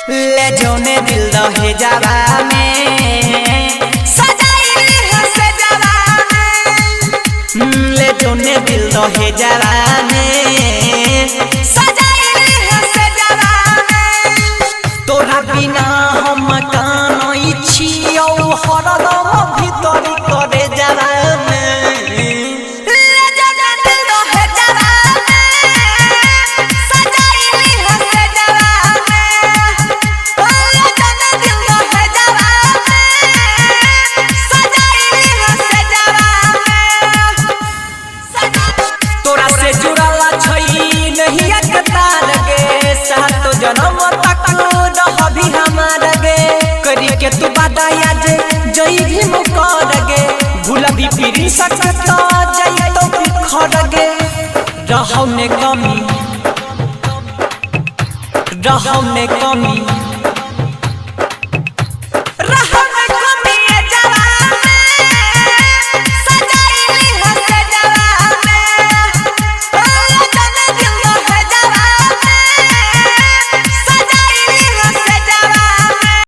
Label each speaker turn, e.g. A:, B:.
A: ले जोने दिल दहे जावा में सजाइली हसे जावा में ले जोने दिल दहे जावा में सजाइली हसे जावा में तोरा बिना हम कानो इछियो हरदम भीतरी करे जावा जनम तक रहबी हमार गे करी के तू बताया जे जई भी मुकर गे भूलबी फिर सकत जई तो बिखर गे रहौ ने कमी